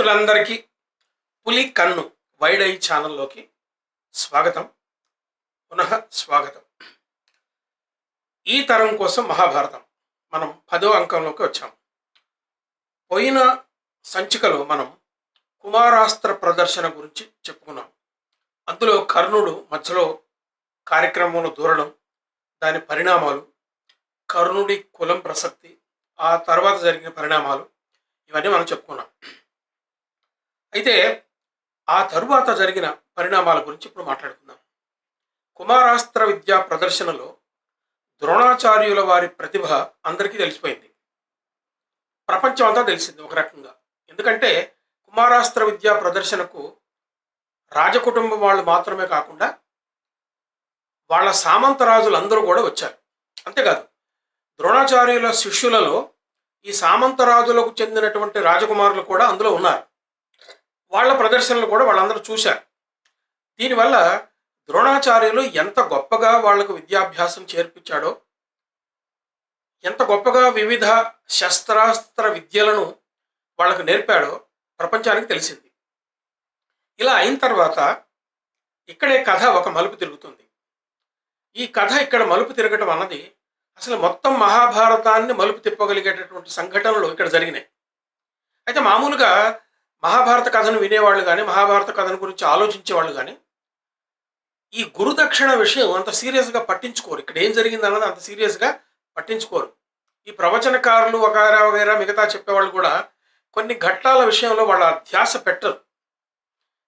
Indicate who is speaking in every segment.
Speaker 1: మిత్రులందరికీ పులి కన్ను వైడ్ ఐ ఛానల్లోకి స్వాగతం, పునః స్వాగతం. ఈ తరం కోసం మహాభారతం మనం 10వ అంకంలోకి వచ్చాం. పోయిన సంచికలో మనం కుమారాస్త్ర ప్రదర్శన గురించి చెప్పుకున్నాం. అందులో కర్ణుడు మధ్యలో కార్యక్రమంలో దూరడం, దాని పరిణామాలు, కర్ణుడి కులం ప్రసక్తి, ఆ తర్వాత జరిగిన పరిణామాలు, ఇవన్నీ మనం చెప్పుకున్నాం. అయితే ఆ తరువాత జరిగిన పరిణామాల గురించి ఇప్పుడు మాట్లాడుకుందాం. కుమారాస్త్ర విద్యా ప్రదర్శనలో ద్రోణాచార్యుల వారి ప్రతిభ అందరికీ తెలిసిపోయింది. ప్రపంచం అంతా తెలిసింది ఒక రకంగా. ఎందుకంటే కుమారాస్త్ర విద్యా ప్రదర్శనకు రాజకుటుంబం వాళ్ళు మాత్రమే కాకుండా వాళ్ళ సామంతరాజులందరూ కూడా వచ్చారు. అంతేకాదు, ద్రోణాచార్యుల శిష్యులలో ఈ సామంతరాజులకు చెందినటువంటి రాజకుమారులు కూడా అందులో ఉన్నారు. వాళ్ళ ప్రదర్శనలు కూడా వాళ్ళందరూ చూశారు. దీనివల్ల ద్రోణాచార్యులు ఎంత గొప్పగా వాళ్లకు విద్యాభ్యాసం చేర్పించాడో, ఎంత గొప్పగా వివిధ శస్త్రాస్త్ర విద్యలను వాళ్ళకు నేర్పాడో ప్రపంచానికి తెలిసింది. ఇలా అయిన తర్వాత ఇక్కడే కథ ఒక మలుపు తిరుగుతుంది. ఈ కథ ఇక్కడ మలుపు తిరగటం అన్నది అసలు మొత్తం మహాభారతాన్ని మలుపు తిప్పగలిగేటటువంటి సంఘటనలు ఇక్కడ జరిగినాయి. అయితే మామూలుగా మహాభారత కథను వినేవాళ్ళు కానీ, మహాభారత కథను గురించి ఆలోచించేవాళ్ళు కానీ ఈ గురుదక్షిణ విషయం అంత సీరియస్గా పట్టించుకోరు. ఇక్కడ ఏం జరిగింది అన్నది అంత సీరియస్గా పట్టించుకోరు. ఈ ప్రవచనకారులు వగైరా వగైరా మిగతా చెప్పేవాళ్ళు కూడా కొన్ని ఘట్టాల విషయంలో వాళ్ళ ధ్యాస పెట్టరు.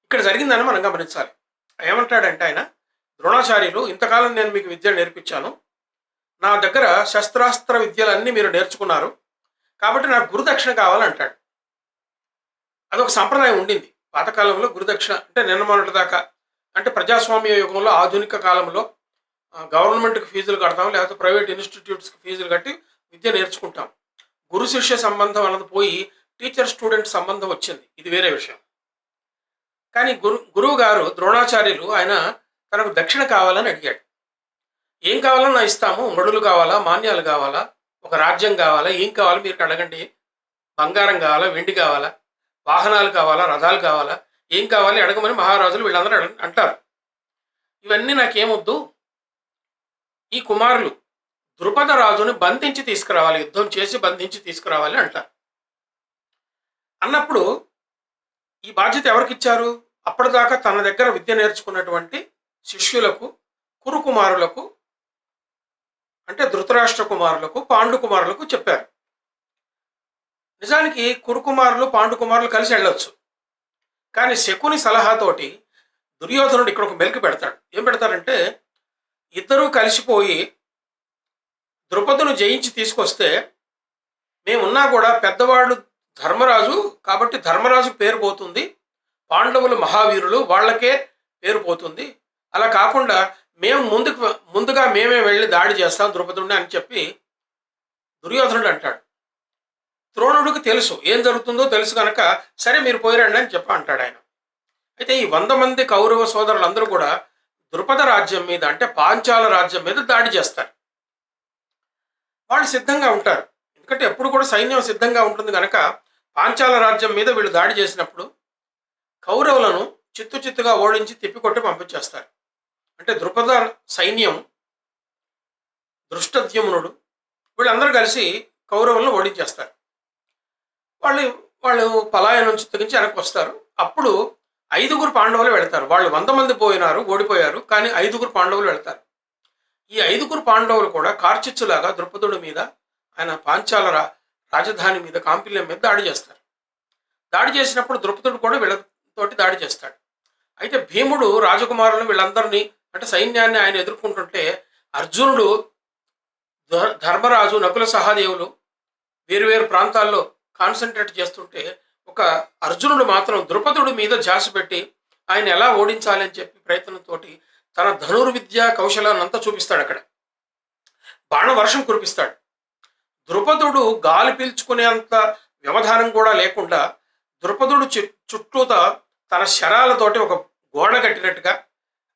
Speaker 1: ఇక్కడ జరిగిందని మనం గమనించాలి. ఏమంటాడంటే ఆయన, ద్రోణాచార్యులు, ఇంతకాలం నేను మీకు విద్య నేర్పించాను, నా దగ్గర శస్త్రాస్త్ర విద్యలన్నీ మీరు నేర్చుకున్నారు, కాబట్టి నాకు గురుదక్షిణ కావాలంటాడు. అదొక సంప్రదాయం ఉండింది పాతకాలంలో. గురుదక్షిణ అంటే నిన్న మొన్నటి దాకా, అంటే ప్రజాస్వామ్య యుగంలో, ఆధునిక కాలంలో గవర్నమెంట్కి ఫీజులు కడతాం, లేకపోతే ప్రైవేట్ ఇన్స్టిట్యూట్స్కి ఫీజులు కట్టి విద్య నేర్చుకుంటాం. గురు శిష్య సంబంధం అన్నది పోయి టీచర్ స్టూడెంట్ సంబంధం వచ్చింది, ఇది వేరే విషయం. కానీ గురువు గారు ద్రోణాచార్యులు ఆయన తనకు దక్షిణ కావాలని అడిగాడు. ఏం కావాలన్నా ఇస్తాము, మడులు కావాలా, మాన్యాలు కావాలా, ఒక రాజ్యం కావాలా, ఏం కావాలో మీరు అడగండి, బంగారం కావాలా, వెండి కావాలా, వాహనాలు కావాలా, రథాలు కావాలా, ఏం కావాలి అడగమని మహారాజులు వీళ్ళందరూ అంటారు. ఇవన్నీ నాకేమొద్దు, ఈ కుమారులు ద్రుపద రాజుని బంధించి తీసుకురావాలి, యుద్ధం చేసి బంధించి తీసుకురావాలి అంటారు. అన్నప్పుడు ఈ బాధ్యత ఎవరికి ఇచ్చారు? అప్పటిదాకా తన దగ్గర విద్య నేర్చుకున్నటువంటి శిష్యులకు, కురు కుమారులకు, అంటే ధృతరాష్ట్ర కుమారులకు, పాండు కుమారులకు చెప్పారు. నిజానికి కురుకుమారులు, పాండు కుమారులు కలిసి వెళ్ళొచ్చు. కానీ శకుని సలహాతోటి దుర్యోధనుడు ఇక్కడ ఒక మెలికి పెడతాడు. ఏం పెడతారంటే, ఇద్దరూ కలిసిపోయి ద్రుపదును జయించి తీసుకొస్తే మేమున్నా కూడా పెద్దవాళ్ళు ధర్మరాజు కాబట్టి ధర్మరాజు పేరు పోతుంది, పాండవులు మహావీరులు వాళ్ళకే పేరు పోతుంది, అలా కాకుండా మేము ముందుగా మేమే వెళ్ళి దాడి చేస్తాం ద్రుపదుడిని అని చెప్పి దుర్యోధనుడు అంటాడు. ద్రోణుడికి తెలుసు ఏం జరుగుతుందో తెలుసు కనుక, సరే మీరు పోయిరండి అని అంటాడు ఆయన. అయితే ఈ 100 మంది కౌరవ సోదరులందరూ కూడా ద్రుపద రాజ్యం మీద, అంటే పాంచాల రాజ్యం మీద దాడి చేస్తారు. వాళ్ళు సిద్ధంగా ఉంటారు, ఎందుకంటే ఎప్పుడు కూడా సైన్యం సిద్ధంగా ఉంటుంది కనుక పాంచాల రాజ్యం మీద వీళ్ళు దాడి చేసినప్పుడు కౌరవులను చిత్తుగా ఓడించి తిప్పికొట్టి పంపించేస్తారు. అంటే ద్రుపద సైన్యం, దృష్టద్యుమ్నుడు, వీళ్ళందరూ కలిసి కౌరవులను ఓడించేస్తారు. వాళ్ళు పలాయనం చిత్తగించి వెనక్కి వస్తారు. అప్పుడు 5గురు పాండవులు వెళ్తారు. వాళ్ళు 100 మంది పోయినారు, ఓడిపోయారు, కానీ 5గురు పాండవులు వెళ్తారు. ఈ 5గురు పాండవులు కూడా కార్చిచ్చులాగా ద్రుపదుడి మీద, ఆయన పాంచాల రాజధాని మీద, కాంపిల్యం మీద దాడి చేస్తారు. దాడి చేసినప్పుడు ద్రుపదుడు కూడా వీళ్ళతోటి దాడి చేస్తాడు. అయితే భీముడు రాజకుమారులను వీళ్ళందరినీ, అంటే సైన్యాన్ని ఆయన ఎదుర్కొంటుంటే అర్జునుడు, ధర్మరాజు, నకుల సహాదేవులు వేరు ప్రాంతాల్లో కాన్సన్ట్రేట్ చేస్తుంటే ఒక అర్జునుడు మాత్రం ద్రుపదుడి మీద ధ్యాస పెట్టి ఆయన ఎలా ఓడించాలి అని చెప్పి ప్రయత్నంతో తన ధనుర్విద్యా కౌశలాన్ని అంతా చూపిస్తాడు. అక్కడ బాణవర్షం కురిపిస్తాడు. ద్రుపదుడు గాలి పీల్చుకునేంత వ్యవధానం కూడా లేకుండా ద్రుపదుడు చుట్టూత తన శరాలతోటి ఒక గోడ కట్టినట్టుగా,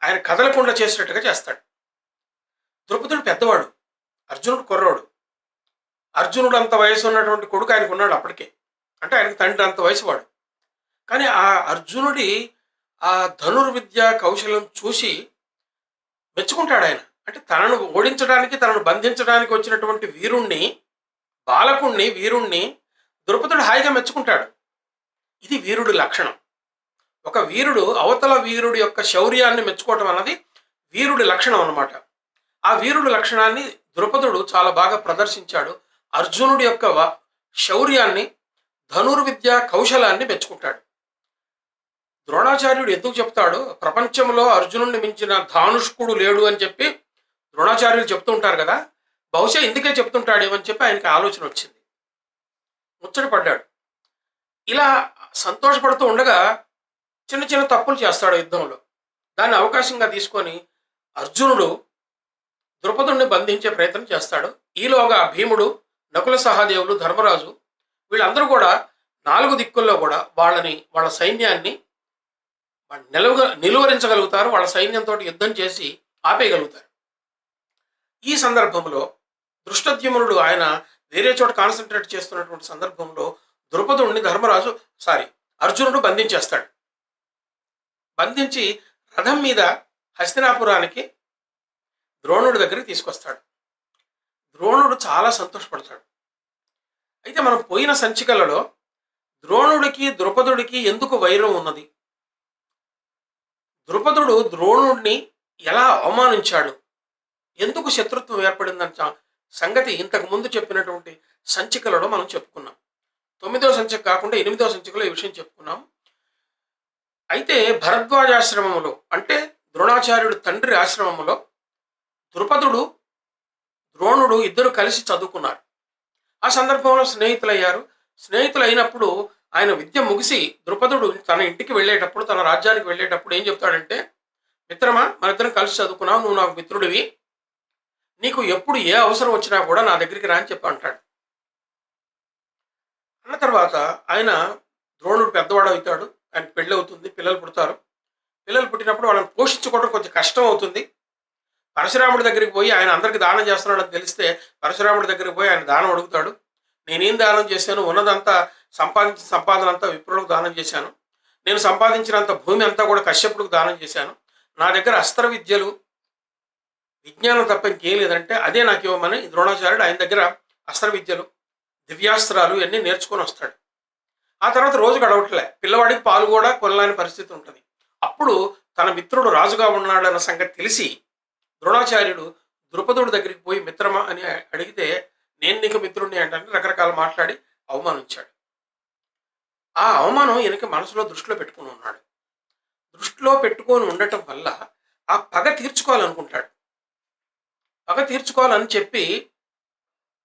Speaker 1: ఆయన కదలకుండా చేసినట్టుగా చేస్తాడు. ద్రుపదుడు పెద్దవాడు, అర్జునుడు కుర్రోడు. అర్జునుడు అంత వయసు ఉన్నటువంటి కొడుకు ఆయనకు ఉన్నాడు అప్పటికే, అంటే ఆయనకు తండ్రి అంత వయసు వాడు. కానీ ఆ అర్జునుడి ఆ ధనుర్విద్య కౌశలం చూసి మెచ్చుకుంటాడు ఆయన. అంటే తనను ఓడించడానికి, తనను బంధించడానికి వచ్చినటువంటి వీరుణ్ణి, బాలకుణ్ణి, వీరుణ్ణి ద్రుపదుడు హాయిగా మెచ్చుకుంటాడు. ఇది వీరుడి లక్షణం. ఒక వీరుడు అవతల వీరుడి యొక్క శౌర్యాన్ని మెచ్చుకోవటం అన్నది వీరుడి లక్షణం అన్నమాట. ఆ వీరుడి లక్షణాన్ని ద్రుపదుడు చాలా బాగా ప్రదర్శించాడు. అర్జునుడి యొక్క శౌర్యాన్ని, ధనుర్విద్య కౌశలాన్ని మెచ్చుకుంటాడు. ద్రోణాచార్యుడు ఎందుకు చెప్తాడు ప్రపంచంలో అర్జునుడిని మించిన ధానుష్కుడు లేడు అని చెప్పి ద్రోణాచార్యులు చెప్తూ ఉంటారు కదా, బహుశా ఇందుకే చెప్తుంటాడేమని చెప్పి ఆయనకి ఆలోచన వచ్చింది. ముచ్చటపడ్డాడు. ఇలా సంతోషపడుతూ ఉండగా చిన్న చిన్న తప్పులు చేస్తాడు యుద్ధంలో. దాన్ని అవకాశంగా తీసుకొని అర్జునుడు ద్రుపదుడిని బంధించే ప్రయత్నం చేస్తాడు. ఈలోగా భీముడు, నకుల సహదేవులు, ధర్మరాజు వీళ్ళందరూ కూడా 4 దిక్కుల్లో కూడా వాళ్ళ సైన్యాన్ని నిలువరించగలుగుతారు. వాళ్ళ సైన్యంతో యుద్ధం చేసి ఆపేయగలుగుతారు. ఈ సందర్భంలో దృష్టద్యుమ్నుడు ఆయన వేరే చోట కాన్సన్ట్రేట్ చేస్తున్నటువంటి సందర్భంలో ద్రుపదుడిని అర్జునుడు బంధించేస్తాడు. బంధించి రథం మీద హస్తినాపురానికి ద్రోణుడి దగ్గరికి తీసుకొస్తాడు. ద్రోణుడు చాలా సంతోషపడతాడు. అయితే మనం పోయిన సంచికలలో ద్రోణుడికి ద్రుపదుడికి ఎందుకు వైరం ఉన్నది, ద్రుపదుడు ద్రోణుడిని ఎలా అవమానించాడు, ఎందుకు శత్రుత్వం ఏర్పడిందన్న సంగతి ఇంతకు ముందు చెప్పినటువంటి సంచికలలో మనం చెప్పుకున్నాం. 9వ సంచిక కాకుండా 8వ సంచికలో ఈ విషయం చెప్పుకున్నాం. అయితే భరద్వాజాశ్రమంలో అంటే ద్రోణాచార్యుడు తండ్రి ఆశ్రమంలో ద్రుపదుడు, ద్రోణుడు ఇద్దరు కలిసి చదువుకున్నారు. ఆ సందర్భంలో స్నేహితులయ్యారు. స్నేహితులైనప్పుడు ఆయన విద్య ముగిసి ద్రుపదుడు తన ఇంటికి వెళ్ళేటప్పుడు, తన రాజ్యానికి వెళ్ళేటప్పుడు ఏం చెప్తాడంటే, మిత్రమా, మన ఇద్దరం కలిసి చదువుకున్నావు, నువ్వు నాకు మిత్రుడివి, నీకు ఎప్పుడు ఏ అవసరం వచ్చినా కూడా నా దగ్గరికి రా అని చెప్పి అంటాడు. అన్న తర్వాత ఆయన ద్రోణుడు పెద్దవాడు అవుతాడు. ఆయనకు పెళ్ళి అవుతుంది, పిల్లలు పుడతారు. పిల్లలు పుట్టినప్పుడు వాళ్ళని పోషించుకోవడం కొంచెం కష్టం అవుతుంది. పరశురాముడి దగ్గరికి పోయి ఆయన అందరికి దానం చేస్తున్నాడని తెలిస్తే పరశురాముడి దగ్గరికి పోయి ఆయన దానం అడుగుతాడు. నేనేం దానం చేశాను, ఉన్నదంతా సంపాదించిన సంపాదన అంతా విప్రులకు దానం చేశాను, నేను సంపాదించినంత భూమి అంతా కూడా కశ్యపుడికి దానం చేశాను, నా దగ్గర అస్త్ర విద్యలు విజ్ఞానం తప్ప ఇంకేం లేదంటే అదే నాకు ఇవ్వమని ద్రోణాచార్యుడు ఆయన దగ్గర అస్త్ర విద్యలు, దివ్యాస్త్రాలు ఇవన్నీ నేర్చుకొని వస్తాడు. ఆ తర్వాత రోజు గడవట్లే, పిల్లవాడికి పాలు కూడా కొనలేని పరిస్థితి ఉంటుంది. అప్పుడు తన మిత్రుడు రాజుగా ఉన్నాడన్న సంగతి తెలిసి ద్రోణాచార్యుడు ద్రుపదుడి దగ్గరికి పోయి మిత్రమా అని అడిగితే, నేను నీకు మిత్రుడిని అంటే రకరకాల మాట్లాడి అవమానించాడు. ఆ అవమానం ఈయనకి మనసులో దృష్టిలో పెట్టుకుని ఉన్నాడు. దృష్టిలో పెట్టుకొని ఉండటం వల్ల ఆ పగ తీర్చుకోవాలనుకుంటాడు. పగ తీర్చుకోవాలని చెప్పి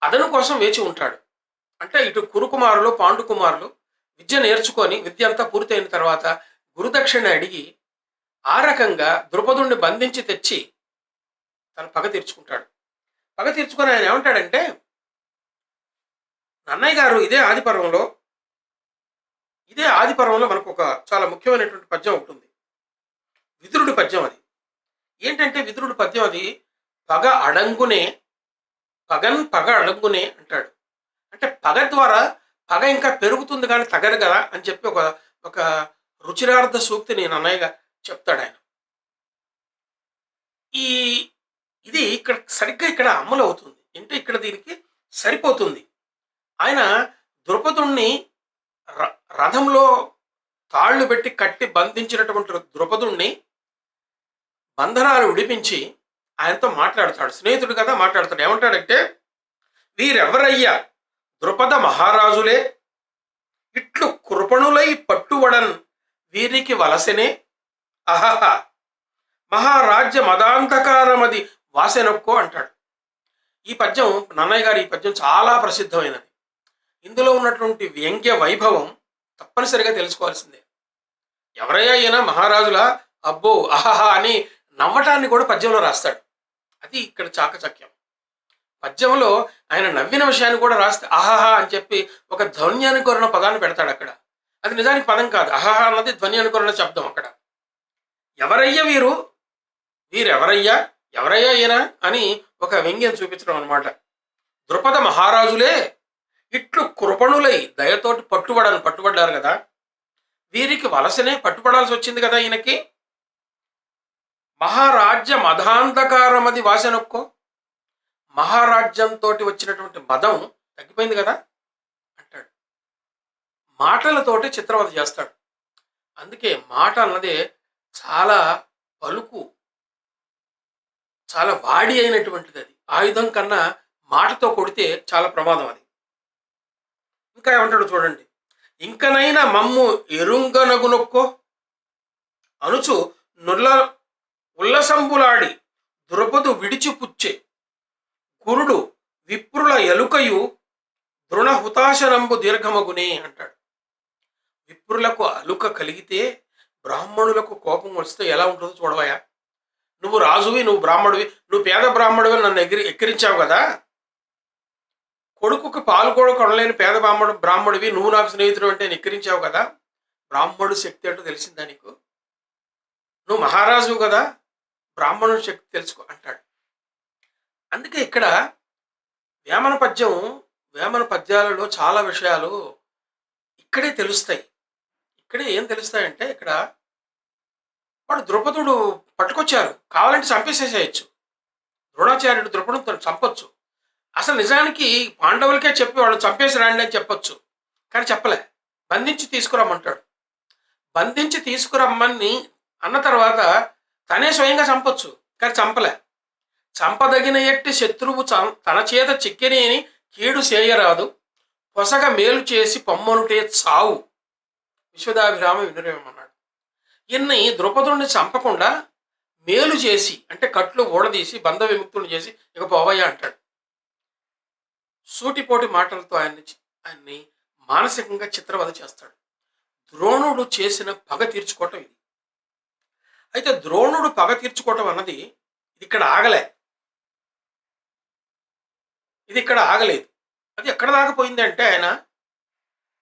Speaker 1: అదను కోసం వేచి ఉంటాడు. అంటే ఇటు కురుకుమారులు, పాండుకుమారులు విద్య నేర్చుకొని విద్య అంతా పూర్తయిన తర్వాత గురుదక్షిణ అడిగి ఆ రకంగా ద్రుపదుడిని బంధించి తెచ్చి తను పగ తీర్చుకుంటాడు. పగ తీర్చుకొని ఆయన ఏమంటాడంటే, నన్నయ్య గారు ఇదే ఆదిపర్వంలో మనకు ఒక చాలా ముఖ్యమైనటువంటి పద్యం ఉంటుంది, విదురుడి పద్యం. అది ఏంటంటే విదురుడి పద్యం అది పగ అడంగునే అంటాడు. అంటే పగ ద్వారా పగ ఇంకా పెరుగుతుంది కానీ తగదు కదా అని చెప్పి ఒక రుచిరార్థ సూక్తిని నన్నయ్యగా చెప్తాడు ఆయన. ఇది సరిగ్గా అమలు అవుతుంది. అంటే ఇక్కడ దీనికి సరిపోతుంది. ఆయన ద్రుపదుణ్ణి రథంలో తాళ్లు పెట్టి కట్టి బంధించినటువంటి ద్రుపదుణ్ణి బంధనాలు విడిపించి ఆయనతో మాట్లాడతాడు. స్నేహితుడు కదా మాట్లాడతాడు. ఏమంటాడంటే, వీరెవరయ్యా ద్రుపద మహారాజులే, ఇట్లు కృపణులై పట్టువడన్ వీరికి వలసనే, అహహ మహారాజ్య మదాంధకారమది వాసెనొక్కో అంటాడు. ఈ పద్యం నన్నయ్య గారి ఈ పద్యం చాలా ప్రసిద్ధమైనది. ఇందులో ఉన్నటువంటి వ్యంగ్య వైభవం తప్పనిసరిగా తెలుసుకోవాల్సిందే. ఎవరయ్యా ఈయన మహారాజులా, అబ్బో అహహా అని నవ్వటాన్ని కూడా పద్యంలో రాస్తాడు. అది ఇక్కడ చాకచక్యం. పద్యంలో ఆయన నవ్విన విషయాన్ని కూడా రాస్తే అహహా అని చెప్పి ఒక ధ్వని అనుకరణ పదాన్ని పెడతాడు అక్కడ. అది నిజానికి పదం కాదు, అహహా అన్నది ధ్వని అనుకరణ శబ్దం. అక్కడ ఎవరయ్యా వీరెవరయ్యా, ఎవరయ్యా ఈయన అని ఒక వ్యంగ్యం చూపించడం అనమాట. ద్రుపద మహారాజులే ఇట్లు కృపణులై దయతోటి పట్టుబడ్డారు కదా, వీరికి వలసనే పట్టుపడాల్సి వచ్చింది కదా ఈయనకి. మహారాజ్య మదాంధకారమది వాసనొక్కో. మహారాజ్యంతో వచ్చినటువంటి మదం తగ్గిపోయింది కదా అంటాడు. మాటలతోటి చిత్రవద చేస్తాడు. అందుకే మాట అన్నదే చాలా పలుకు, చాలా వాడి అయినటువంటిది. అది ఆయుధం కన్నా మాటతో కొడితే చాలా ప్రమాదం అది. ఇంకా ఏమంటాడు చూడండి. ఇంకనైనా మమ్ము ఎరుంగనగునొక్కో అనుచు నుల్ల ఉల్లసంబులాడి ద్రుపదు విడిచిపుచ్చే గురుడు విప్రుల ఎలుకయు దృఢ హుతాశనంబు దీర్ఘమగునే అంటాడు. విప్రులకు అలుక కలిగితే బ్రాహ్మణులకు కోపం వస్తే ఎలా ఉంటుందో చూడవయా. నువ్వు రాజువి, నువ్వు బ్రాహ్మడివి, నువ్వు పేద బ్రాహ్మడివి నన్ను ఎక్కిరించావు కదా. కొడుకుకి పాలు కూడా కొనలేని పేద బ్రాహ్మడివి, నువ్వు నాకు స్నేహితుడు అంటే ఎక్కిరించావు కదా. బ్రాహ్మణుడు శక్తి అంటూ తెలిసిందా నీకు? నువ్వు మహారాజు కదా, బ్రాహ్మణుడి శక్తి తెలుసుకో అంటాడు. అందుకే ఇక్కడ వేమన పద్యాలలో చాలా విషయాలు ఇక్కడే తెలుస్తాయి. ఇక్కడే ఏం తెలుస్తాయంటే, ఇక్కడ వాడు ద్రుపదుడు పట్టుకొచ్చారు, కావాలంటే చంపేసేసేయచ్చు. ద్రోణాచార్యుడు ద్రుపదుడు చంపొచ్చు. అసలు నిజానికి పాండవులకే చెప్పి వాళ్ళు చంపేసి రండి అని చెప్పొచ్చు, కానీ చెప్పలే. బంధించి తీసుకురమ్మంటాడు. బంధించి తీసుకురమ్మని అన్న తర్వాత తనే స్వయంగా చంపొచ్చు, కానీ చంపలే. చంపదగిన ఎట్టి శత్రువు తన చేత చిక్కినేని కీడు చేయరాదు, పొసగ మేలు చేసి పొమ్మనుటే చావు. విశ్వదాభిరామ వినురేమన్నాడు. ఇన్ని ద్రుపదుడిని చంపకుండా మేలు చేసి, అంటే కట్లు ఊడదీసి బంధ విముక్తులు చేసి ఇక పోవయ్యా అంటాడు. సూటిపోటి మాటలతో ఆయన్ని మానసికంగా చిత్రవద చేస్తాడు. ద్రోణుడు చేసిన పగ తీర్చుకోవటం ఇది. అయితే ద్రోణుడు పగ తీర్చుకోవటం అన్నది ఇది ఇక్కడ ఆగలేదు. అది ఎక్కడ దాకపోయింది అంటే, ఆయన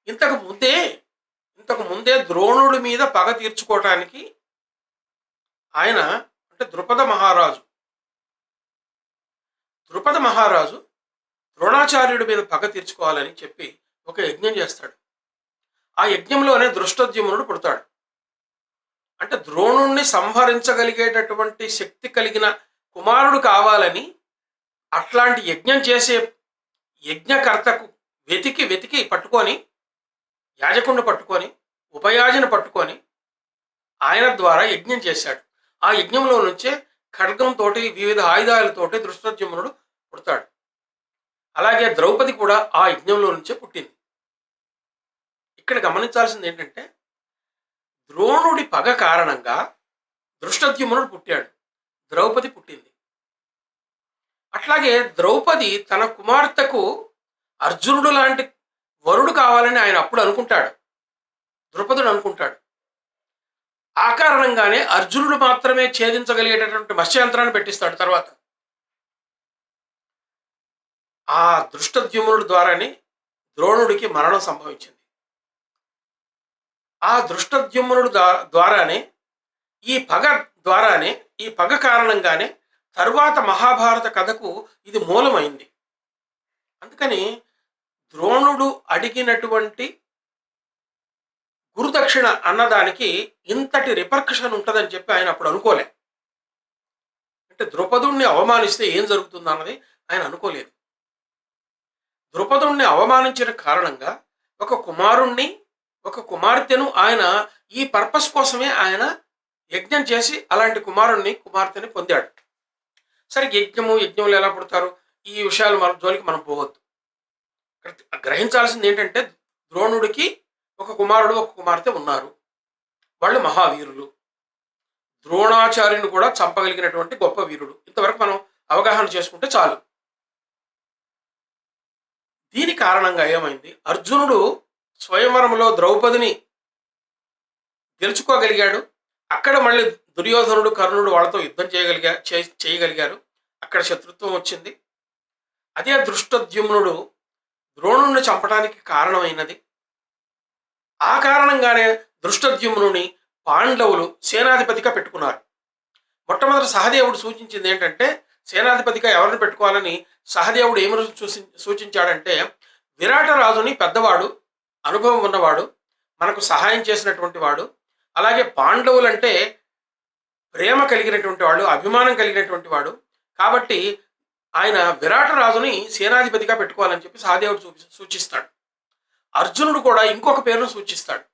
Speaker 1: ఇంతకు ముందే ద్రోణుడి మీద పగ తీర్చుకోవటానికి ఆయన, అంటే ద్రుపద మహారాజు ద్రోణాచార్యుడి మీద పగ తీర్చుకోవాలని చెప్పి ఒక యజ్ఞం చేస్తాడు. ఆ యజ్ఞంలోనే దృష్టద్యుమ్నుడు పుడతాడు. అంటే ద్రోణుణ్ణి సంహరించగలిగేటటువంటి శక్తి కలిగిన కుమారుడు కావాలని అట్లాంటి యజ్ఞం చేసే యజ్ఞకర్తకు వెతికి పట్టుకొని, యాజకుడిని పట్టుకొని, ఉపయాజన పట్టుకొని ఆయన ద్వారా యజ్ఞం చేశాడు. ఆ యజ్ఞంలో నుంచే ఖడ్గంతో, వివిధ ఆయుధాలతోటి దృష్టద్యుమ్నుడు పుడతాడు. అలాగే ద్రౌపది కూడా ఆ యజ్ఞంలో నుంచే పుట్టింది. ఇక్కడ గమనించాల్సింది ఏంటంటే, ద్రోణుడి పగ కారణంగా దృష్టద్యుమ్నుడు పుట్టాడు, ద్రౌపది పుట్టింది. అట్లాగే ద్రౌపది తన కుమార్తెకు అర్జునుడు లాంటి వరుడు కావాలని ఆయన అప్పుడు అనుకుంటాడు, ద్రుపదుడు అనుకుంటాడు. ఆ కారణంగానే అర్జునుడు మాత్రమే ఛేదించగలిగేటటువంటి మత్స్యంత్రాన్ని పెట్టిస్తాడు. తర్వాత ఆ దృష్టద్యుమ్నుడి ద్వారానే ద్రోణుడికి మరణం సంభవించింది. ఆ దృష్టద్యుమ్నుడు ద్వారానే, ఈ పగ కారణంగానే తరువాత మహాభారత కథకు ఇది మూలమైంది. అందుకని ద్రోణుడు అడిగినటువంటి గురుదక్షిణ అన్నదానికి ఇంతటి రిపర్కషన్ ఉంటుందని చెప్పి ఆయన అప్పుడు అనుకోలే. అంటే ద్రుపదుణ్ణి అవమానిస్తే ఏం జరుగుతుందన్నది ఆయన అనుకోలేదు. ద్రుపదుణ్ణి అవమానించిన కారణంగా ఒక కుమార్తెను ఆయన ఈ పర్పస్ కోసమే ఆయన యజ్ఞం చేసి అలాంటి కుమార్తెని పొందాడు. సరే, యజ్ఞంలో ఎలా పుడతారు, ఈ విషయాలు మన జోలికి మనం పోవద్దు. గ్రహించాల్సింది ఏంటంటే, ద్రోణుడికి ఒక కుమారుడు ఒక కుమార్తె ఉన్నారు. వాళ్ళు మహావీరులు. ద్రోణాచార్యుని కూడా చంపగలిగినటువంటి గొప్ప వీరుడు. ఇంతవరకు మనం అవగాహన చేసుకుంటే చాలు. దీని కారణంగా ఏమైంది, అర్జునుడు స్వయంవరంలో ద్రౌపదిని గెలుచుకోగలిగాడు. అక్కడ మళ్ళీ దుర్యోధనుడు, కర్ణుడు వాళ్ళతో యుద్ధం చేయగలిగారు. అక్కడ శత్రుత్వం వచ్చింది. అదే దృష్టద్యుమ్నుడు ద్రోణుడిని చంపడానికి కారణమైనది. ఆ కారణంగానే దృష్టద్యుమ్నుని పాండవులు సేనాధిపతిగా పెట్టుకున్నారు. మొట్టమొదటి సహదేవుడు సూచించింది ఏంటంటే, సేనాధిపతిగా ఎవరిని పెట్టుకోవాలని సహదేవుడు ఏమి సూచించాడంటే, విరాటరాజుని పెద్దవాడు, అనుభవం ఉన్నవాడు, మనకు సహాయం చేసినటువంటి వాడు. అలాగే పాండవులంటే ప్రేమ కలిగినటువంటి వాడు, అభిమానం కలిగినటువంటి వాడు. కాబట్టి ఆయన విరాట రాజుని సేనాధిపతిగా పెట్టుకోవాలని చెప్పి సహదేవుడు సూచిస్తాడు. అర్జునుడు కూడా ఇంకొక పేరును సూచిస్తాడు.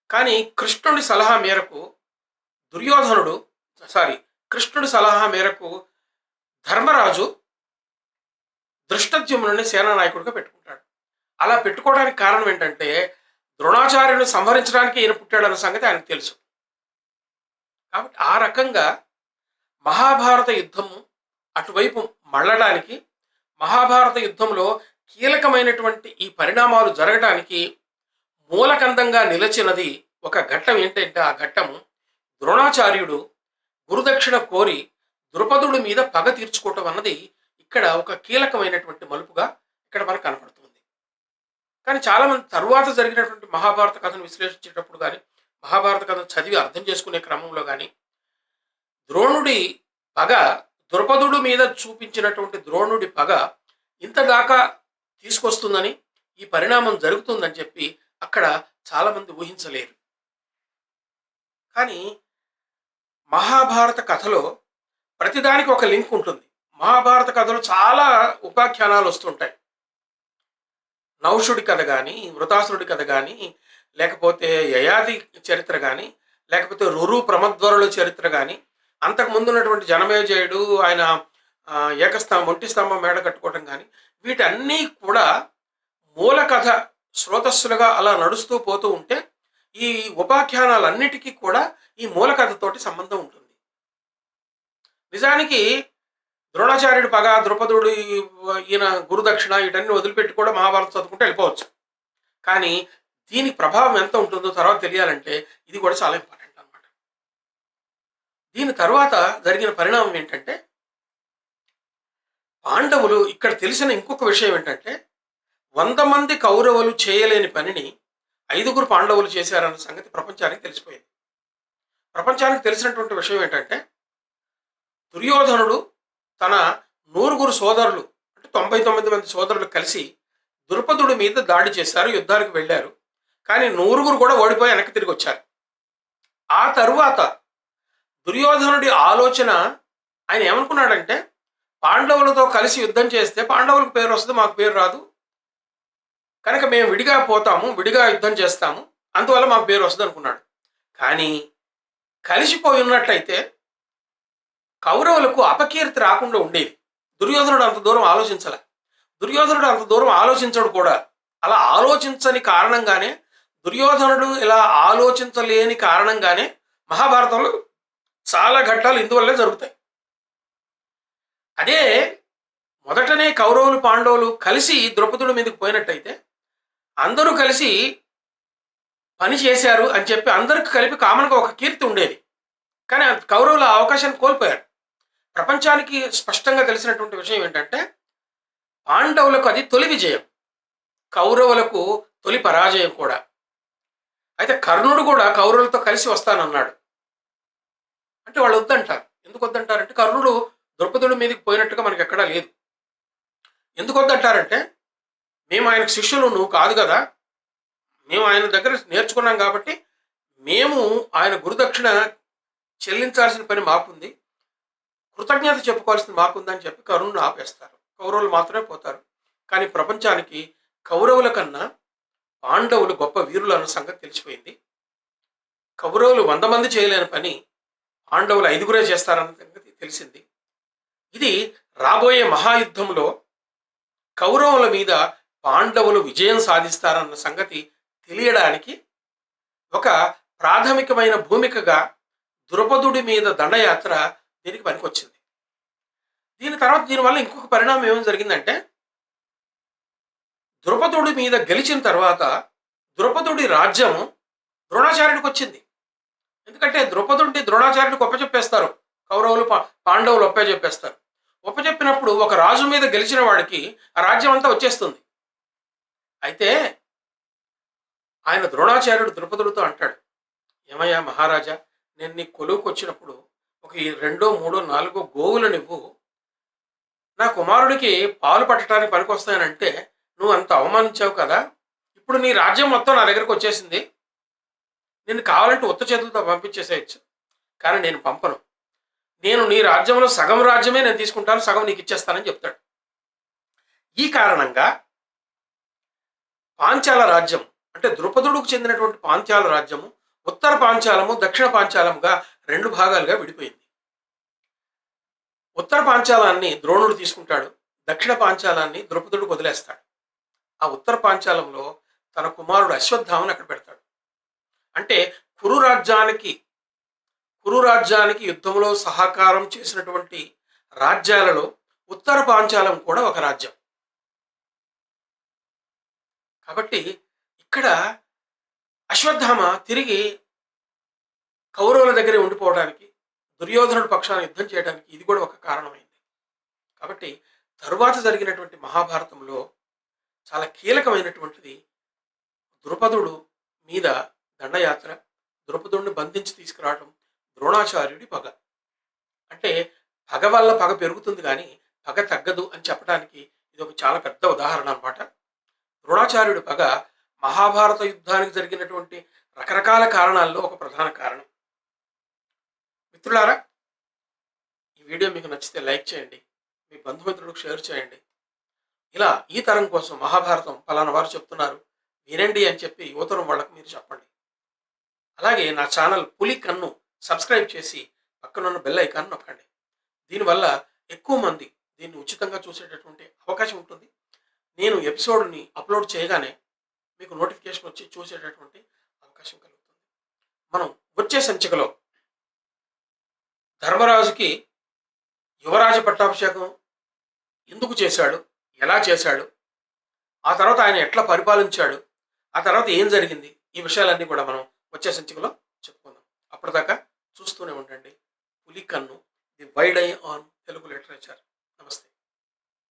Speaker 1: కానీ కృష్ణుడి సలహా మేరకు దుర్యోధనుడు సారీ కృష్ణుడి సలహా మేరకు ధర్మరాజు ధృష్టద్యుమ్నుని సేనానాయకుడిగా పెట్టుకుంటాడు. అలా పెట్టుకోవడానికి కారణం ఏంటంటే ద్రోణాచార్యుని సంహరించడానికి ఈయన పుట్టాడన్న సంగతి ఆయనకు తెలుసు. కాబట్టి ఆ రకంగా మహాభారత యుద్ధము అటువైపు మళ్ళడానికి, మహాభారత యుద్ధంలో కీలకమైనటువంటి ఈ పరిణామాలు జరగడానికి మూలకందంగా నిలిచినది ఒక ఘట్టం ఏంటంటే ఆ ఘట్టము ద్రోణాచార్యుడు గురుదక్షిణ కోరి ద్రుపదుడి మీద పగ తీర్చుకోవటం అన్నది ఇక్కడ ఒక కీలకమైనటువంటి మలుపుగా ఇక్కడ మనకు కనపడుతుంది. కానీ చాలామంది తరువాత జరిగినటువంటి మహాభారత కథను విశ్లేషించేటప్పుడు కానీ, మహాభారత కథను చదివి అర్థం చేసుకునే క్రమంలో కానీ ద్రోణుడి పగ, ద్రుపదుడి మీద చూపించినటువంటి ద్రోణుడి పగ ఇంతదాకా తీసుకొస్తుందని, ఈ పరిణామం జరుగుతుందని చెప్పి అక్కడ చాలామంది ఊహించలేరు. కానీ మహాభారత కథలో ప్రతిదానికి ఒక లింక్ ఉంటుంది. మహాభారత కథలో చాలా ఉపాఖ్యానాలు వస్తుంటాయి. నౌషుడి కథ కానీ, వృతాసురుడి కథ కానీ, లేకపోతే యయాతి చరిత్ర కానీ, లేకపోతే రురు ప్రమద్వరుల చరిత్ర కానీ, అంతకుముందు ఉన్నటువంటి జనమేజయుడు ఆయన ఒంటి స్తంభం మేడ కట్టుకోవటం కానీ, వీటన్నీ కూడా మూల కథ స్రోతస్సులుగా అలా నడుస్తూ పోతూ ఉంటే ఈ ఉపాఖ్యానాలన్నిటికీ కూడా ఈ మూల కథతోటి సంబంధం ఉంటుంది. నిజానికి ద్రోణాచార్యుడు పగ, ద్రుపదుడు, ఈయన గురుదక్షిణ వీటన్ని వదిలిపెట్టి కూడా మహాభారతం చదువుకుంటే వెళ్ళిపోవచ్చు. కానీ దీని ప్రభావం ఎంత ఉంటుందో తర్వాత తెలియాలంటే ఇది కూడా చాలా ఇంపార్టెంట్ అన్నమాట. దీని తర్వాత జరిగిన పరిణామం ఏంటంటే పాండవులు, ఇక్కడ తెలిసిన ఇంకొక విషయం ఏంటంటే 100 మంది కౌరవులు చేయలేని పనిని 5గురు పాండవులు చేశారన్న సంగతి ప్రపంచానికి తెలిసిపోయింది. ప్రపంచానికి తెలిసినటువంటి విషయం ఏంటంటే దుర్యోధనుడు తన 100గురు సోదరులు అంటే 99 మంది సోదరులు కలిసి ద్రుపదుడి మీద దాడి చేశారు, యుద్ధానికి వెళ్ళారు. కానీ 100గురు కూడా ఓడిపోయి వెనక్కి తిరిగి వచ్చారు. ఆ తరువాత దుర్యోధనుడి ఆలోచన, ఆయన ఏమనుకున్నాడంటే పాండవులతో కలిసి యుద్ధం చేస్తే పాండవులకు పేరు వస్తుంది, మాకు పేరు రాదు, కనుక మేము విడిగా పోతాము, విడిగా యుద్ధం చేస్తాము, అందువల్ల మాకు పేరు వస్తుంది అనుకున్నాడు. కానీ కలిసిపోయి ఉన్నట్లయితే కౌరవులకు అపకీర్తి రాకుండా ఉండేది. దుర్యోధనుడు అంత దూరం ఆలోచించలే. దుర్యోధనుడు అంత దూరం ఆలోచించడు కూడా. అలా ఆలోచించని కారణంగానే, దుర్యోధనుడు ఇలా ఆలోచించలేని కారణంగానే మహాభారతంలో చాలా ఘట్టాలు ఇందువల్లే జరుగుతాయి. అదే మొదటనే కౌరవులు పాండవులు కలిసి ద్రౌపదుడి మీదకి పోయినట్టయితే అందరూ కలిసి పని చేశారు అని చెప్పి అందరికి కలిపి కామన్గా ఒక కీర్తి ఉండేది. కానీ కౌరవులు ఆ అవకాశాన్ని కోల్పోయారు. ప్రపంచానికి స్పష్టంగా తెలిసినటువంటి విషయం ఏంటంటే పాండవులకు అది తొలి విజయం, కౌరవులకు తొలి పరాజయం కూడా. అయితే కర్ణుడు కూడా కౌరవులతో కలిసి వస్తానన్నాడు. అంటే వాళ్ళు వద్దంటారు. ఎందుకు వద్దంటారంటే కర్ణుడు ద్రౌపదుడి మీదకి పోయినట్టుగా మనకి ఎక్కడా లేదు. ఎందుకు వద్దంటారంటే మేము ఆయనకు శిష్యులు, నువ్వు కాదు కదా, మేము ఆయన దగ్గర నేర్చుకున్నాం కాబట్టి మేము ఆయన గురుదక్షిణ చెల్లించాల్సిన పని మాకుంది, కృతజ్ఞత చెప్పుకోవాల్సింది మాకుందని చెప్పి కర్ణుని ఆపేస్తారు. కౌరవులు మాత్రమే పోతారు. కానీ ప్రపంచానికి కౌరవుల కన్నా పాండవులు గొప్ప వీరులు అన్న సంగతి తెలిసిపోయింది. కౌరవులు 100 మంది చేయలేని పని పాండవులు 5గురే చేస్తారన్న సంగతి తెలిసింది. ఇది రాబోయే మహాయుద్ధంలో కౌరవుల మీద పాండవులు విజయం సాధిస్తారన్న సంగతి తెలియడానికి ఒక ప్రాథమికమైన భూమికగా ద్రుపదుడి మీద దండయాత్ర దీనికి పనికొచ్చింది. దీనివల్ల ఇంకొక పరిణామం ఏం జరిగిందంటే ద్రుపదుడి మీద గెలిచిన తర్వాత ద్రుపదుడి రాజ్యం ద్రోణాచార్యుడికి వచ్చింది. ఎందుకంటే ద్రోణాచార్యుడికి ఒప్పచెప్పేస్తారు, కౌరవులు పాండవులు ఒప్పచెప్పేస్తారు. ఒప్పచెప్పినప్పుడు ఒక రాజు మీద గెలిచిన వాడికి ఆ రాజ్యం అంతా వచ్చేస్తుంది. అయితే ఆయన ద్రోణాచార్యుడు ద్రుపదుడితో అంటాడు, ఏమయ్యా మహారాజా, నేను నీ కొలువుకు వచ్చినప్పుడు ఒక 2, 3, 4 గోవులు నువ్వు నా కుమారుడికి పాలు పట్టడానికి పనికొస్తానంటే నువ్వు అంత అవమానించావు కదా, ఇప్పుడు నీ రాజ్యం మొత్తం నా దగ్గరకు వచ్చేసింది, నిన్ను కావాలంటే ఉత్త చేతులతో పంపించేసేయచ్చు. కానీ నేను పంపను. నేను నీ రాజ్యంలో సగం రాజ్యమే నేను తీసుకుంటాను. సగం నీకు ఇచ్చేస్తానని చెప్తాడు. ఈ కారణంగా పాంచాల రాజ్యం అంటే ద్రుపదుడుకు చెందినటువంటి పాంచాల రాజ్యము ఉత్తర పాంచాలము, దక్షిణ పాంచాలముగా 2 భాగాలుగా విడిపోయింది. ఉత్తర పాంచాలాన్ని ద్రోణుడు తీసుకుంటాడు. దక్షిణ పాంచాలాన్ని ద్రుపదుడు వదిలేస్తాడు. ఆ ఉత్తర పాంచాలంలో తన కుమారుడు అశ్వత్థామని అక్కడ పెడతాడు. అంటే కురు రాజ్యానికి యుద్ధంలో సహకారం చేసినటువంటి రాజ్యాలలో ఉత్తర పాంచాలం కూడా ఒక రాజ్యం. కాబట్టి ఇక్కడ అశ్వత్థామ తిరిగి కౌరవుల దగ్గరే ఉండిపోవడానికి, దుర్యోధనుడి పక్షాన యుద్ధం చేయడానికి ఇది కూడా ఒక కారణమైంది. కాబట్టి తరువాత జరిగినటువంటి మహాభారతంలో చాలా కీలకమైనటువంటిది ద్రుపదుడు మీద దండయాత్ర, ద్రుపదుడిని బంధించి తీసుకురావడం, ద్రోణాచార్యుడి పగ. అంటే పగ వల్ల పగ పెరుగుతుంది కానీ పగ తగ్గదు అని చెప్పడానికి ఇది ఒక చాలా పెద్ద ఉదాహరణ అన్నమాట. ద్రోణాచార్యుడి పగ మహాభారత యుద్ధానికి జరిగినటువంటి రకరకాల కారణాల్లో ఒక ప్రధాన కారణం. మిత్రులారా, ఈ వీడియో మీకు నచ్చితే లైక్ చేయండి, మీ బంధుమిత్రులకు షేర్ చేయండి. ఇలా ఈ తరం కోసం మహాభారతం పలానా వారు చెప్తున్నారు వినండి అని చెప్పి యువతరం వాళ్ళకు మీరు చెప్పండి. అలాగే నా ఛానల్ పులి కన్ను సబ్స్క్రైబ్ చేసి పక్కనున్న బెల్ ఐకాన్ నొక్కండి. దీనివల్ల ఎక్కువ మంది దీన్ని ఉచితంగా చూసేటటువంటి అవకాశం ఉంటుంది. నేను ఎపిసోడ్ని అప్లోడ్ చేయగానే మీకు నోటిఫికేషన్ వచ్చి చూసేటటువంటి అవకాశం కలుగుతుంది. మనం వచ్చే సంచికలో ధర్మరాజుకి యువరాజ పట్టాభిషేకం ఎందుకు చేశాడు, ఎలా చేశాడు, ఆ తర్వాత ఆయన ఎట్లా పరిపాలించాడు, ఆ తర్వాత ఏం జరిగింది, ఈ విషయాలన్నీ కూడా మనం వచ్చే సంచికలో చెప్పుకుందాం. అప్పటిదాకా చూస్తూనే ఉండండి పులి కన్ను, the wide I on Telugu literature. నమస్తే.